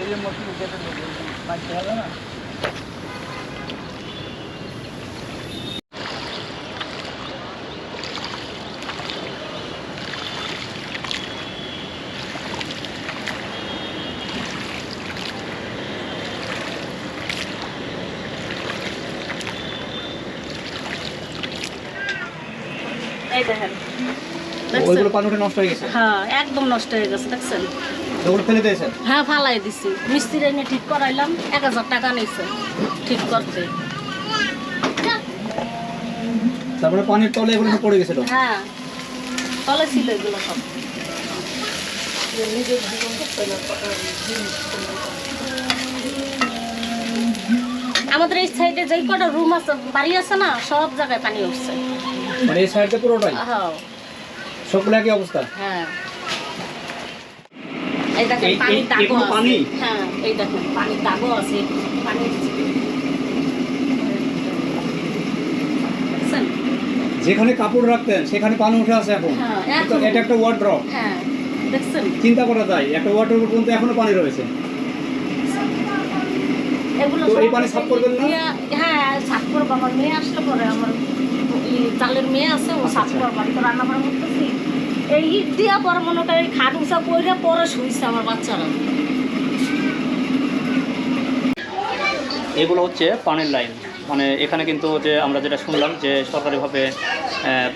এই দেখেন ওইগুলো পানি উঠে নষ্ট হয়ে গেছে। হ্যাঁ একদম নষ্ট হয়ে গেছে দেখছেন। ওগুলো ফেলে দিয়েছেন? হ্যাঁ ফালাই দিছি, মিস্ত্রি এনে ঠিক করাইলাম, 1000 টাকা নিয়েছে ঠিক করতে। তারপরে পানির তলে এগুলো সব পড়ে গেছিল? হ্যাঁ তলে ছিল এগুলো সব। নিজের জীবন আমাদের এই সাইডে যেই কটা রুম আছে বাড়ি আছে না, সব জায়গায় পানি উঠছে। মানে এই সাইডে পুরোটাই? হ্যাঁ সবগুলো একই অবস্থা? হ্যাঁ এই দেখেন পানির দাগও আছে। হ্যাঁ এই দেখেন পানির দাগও আছে। পানি যেখানে কাপড় রাখতেন সেখানে পানি উঠে আছে এখন। হ্যাঁ এটা একটা ওয়ার্ড্রপ। হ্যাঁ দেখছেন, চিন্তা করা যায় একটা ওয়ার্ড্রপ পর্যন্ত এখনো পানি রয়েছে। এগুলো তো এই পানি সাফ করবেন না? হ্যাঁ সাফ করবো, আমার মেয়ে আসলে পরে, আমার চালের মেয়ে আছে, ও সাফ করবো। আমি তো রান্না বান্না করতেছি, এই ইট দিয়া পরে মনে করি খাট উঁচা পড়ে পরে শুইছে আমার বাচ্চারা। এগুলো হচ্ছে পানির লাইন। মানে এখানে কিন্তু যে আমরা যেটা শুনলাম যে সরকারিভাবে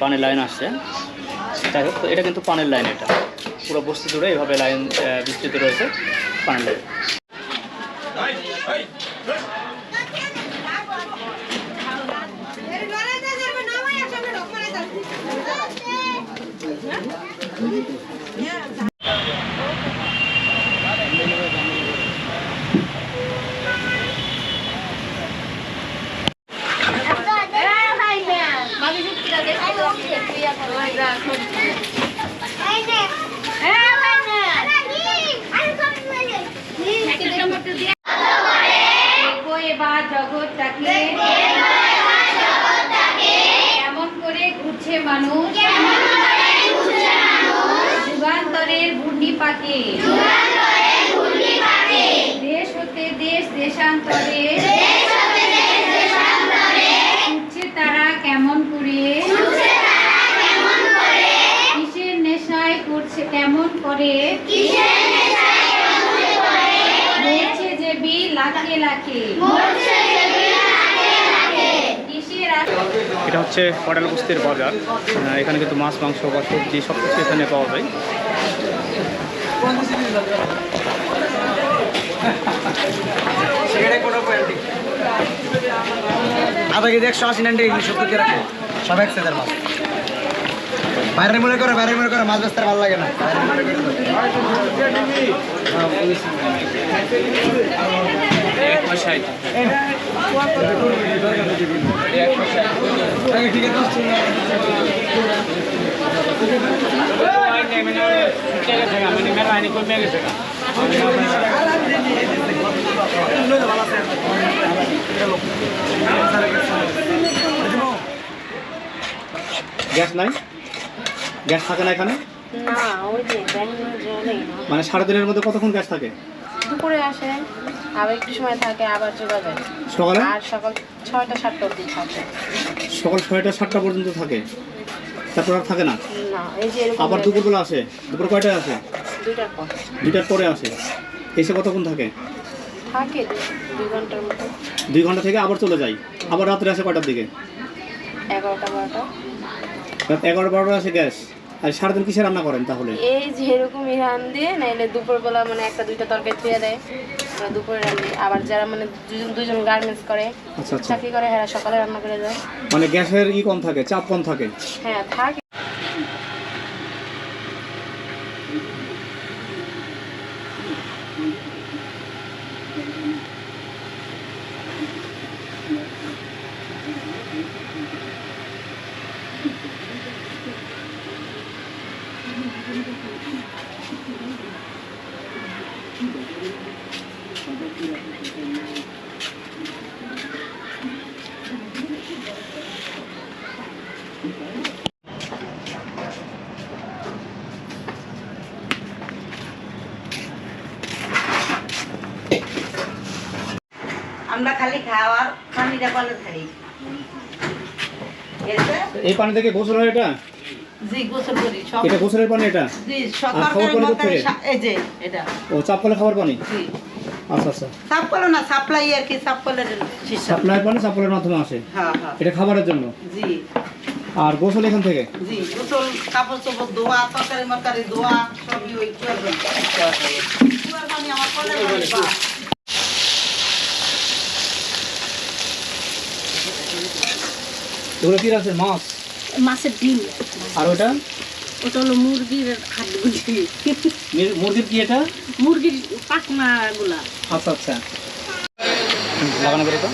পানির লাইন আসছে, যাই হোক, তো এটা কিন্তু পানির লাইন। এটা পুরো বস্তি জুড়ে এইভাবে লাইন বিস্তৃত রয়েছে, পানির লাইন। জগৎটাকে কেমন করে ঘুরছে মানুষ, যুগান্তরের ঘূর্ণি পাকে, দেশ হতে দেশ দেশান্তরে ঘুরছে তারা কেমন করে, কিসের নেশায় করছে কেমন করে, মরছে যে বি লাখে লাখে। এটা হচ্ছে পটাল বস্তির বাজার। এখানে কিন্তু মাছ, মাংস বা সবজি সব কিছু এখানে পাওয়া যায়। আধা কেজি 180 70 রাখে, সব এক সাইজের মাছ। বাইরে মনে করে মাছ বেচতে ভালো লাগে না। গ্যাস নাই? গ্যাস থাকে না এখানে? না ওই যে মানে সারাদিনের মধ্যে কতক্ষণ গ্যাস থাকে? দুপুরে আসে, আবার একটু সময় থাকে, আবার চলে যায় সকালে? আর সকাল 6টা 7টা অবধি থাকে। সকাল 6টা 7টা পর্যন্ত থাকে, তারপর আর থাকে না? না এই যে আবার দুপুরবেলা আসে? দুপুর কয়টায় আসে? 2টার পর। 2টার পরে আসে। এসে কতক্ষণ থাকে? থাকে 2 ঘন্টার মতো। 2 ঘন্টা থেকে আবার চলে যায়। আবার রাত্রে আসে কয়টার দিকে? 11টা 12টা। রাত 11-12টা আসে গ্যাস। আর সারাদিন কিসে রান্না করেন তাহলে? এই যে এরকম রান দিয়ে, নাইলে দুপুরবেলা মানে 1-2টা তরকারি ধুয়ে দেয়, আমরা দুপুরে রান্না। আবার যারা মানে দুজন গার্মেন্টস করে, আচ্ছা আচ্ছা, চাকরি করে, এরা সকালে রান্না করে যায়। মানে গ্যাসের কম থাকে, চাপ কম থাকে? হ্যাঁ থাকে। আমরা খালি খাওয়ার পানিটা কলে খাই এই পানি থেকে গোসল হয় এটা? জি গোসল করি সব এটা গোসলের পানি এটা? জি আর খাবার পানি সরকারি কোথায়? এই যে এটা ও চাপ কলে খাবার পানি? জি আচ্ছা আচ্ছা, সাপ কলে না সাপ্লাই আর কি সাপ কলের সিস্টেম সাপ্লাই পানি সাপ্লাইয়ের মাধ্যমে আসে, হ্যাঁ হ্যাঁ এটা খাবারের জন্য। জি আর গোসল এখান থেকে? জি গোসল কাপড় চোপড় ধোয়া তরকারি মরকারি ধোয়া সবই ওই কুয়ার পানি আমার কলের পানি বা এগুলো কি আছে? মাছ মাছের ডিম, আর ওটা ওটা হলো মুরগির হাড্ডি, মুরগির কি এটা? মুরগির পাখনা গুলা। আচ্ছা আচ্ছা, লাগানো করে তো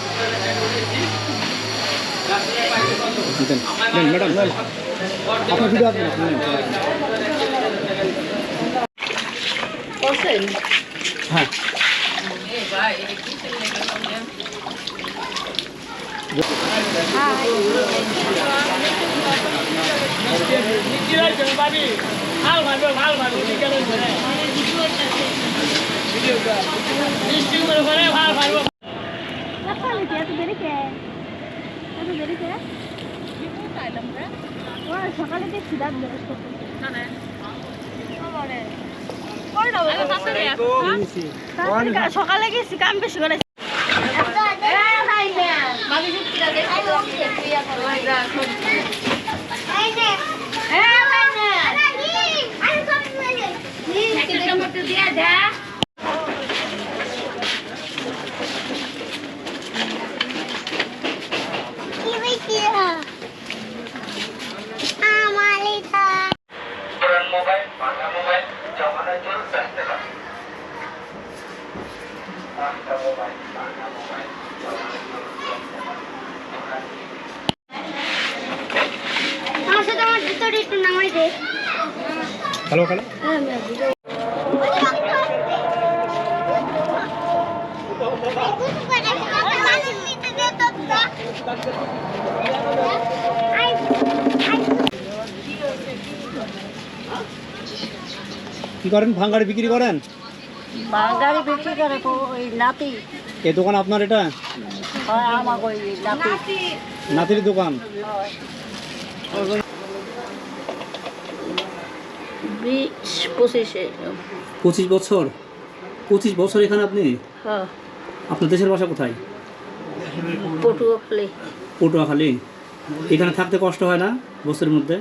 ম্যাডাম আপনার ভিডিও আসবে হ্যাঁ। সকালে দেখছি সকালে গেছি কাম বেশি করে হ্যালো হ্যালো কি করেন? ভাঙ্গাড়ি বিক্রি করেন? গাড়ি বিক্রি করে ওই নাতি, এই দোকান আপনার? এটা আমার ওই নাতি নাতির দোকান? 25 বছর? 25 বছর এখানে আপনি? হ্যাঁ আপনার দেশের বাসা কোথায়? পটুয়াখালী। পটুয়াখালী। এখানে থাকতে কষ্ট হয় না বস্তির মধ্যে?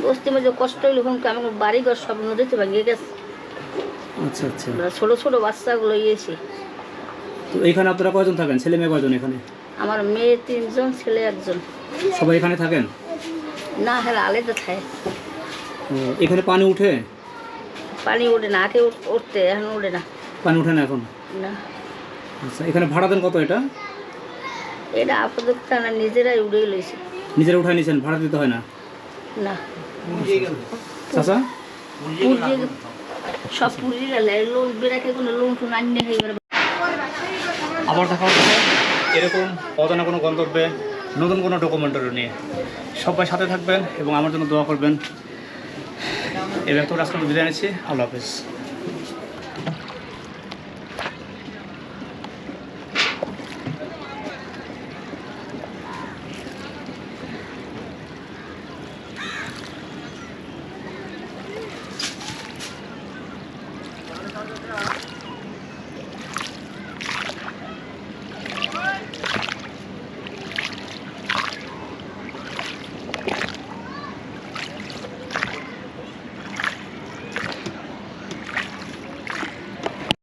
বস্তির মধ্যে কষ্ট হইলে আমার বাড়ি ঘর সব নদীতে ভেঙে গেছে। আচ্ছা আচ্ছা, ছোট ছোট বাচ্চাগুলো ইয়েছে। তো এখানে আপনারা কয়জন থাকেন? ছেলে মেয়ে কয়জন এখানে? আমার মেয়ে 3 জন, ছেলে 1 জন। সবাই এখানে থাকেন? না হ্যাঁ আলাদা থাকে। ও, এখানে পানি উঠে? পানি ওঠে না, আগে উঠতে, এখন ওঠে না। পানি উঠে না এখন? না। আচ্ছা, এখানে ভাড়া দেন কত এটা? এটা আপাতত না, নিজেরাই উড়ে লইছে। নিজেরা উঠায় নিয়েছেন, ভাড়া দিতে হয় না? না। চাচা সব পুরি গেলে লোন বেড়াকে কোনো লোন টুন আনিয়ে হয়ে গেলে। আবার দেখা হচ্ছে এরকম অজানা কোনো গন্তব্যে নতুন কোনো ডকুমেন্টারি নিয়ে। সবাই সাথে থাকবেন এবং আমার জন্য দোয়া করবেন। এই ব্যক্তি আজকে বিদায় নিচ্ছি। আল্লাহ হাফেজ।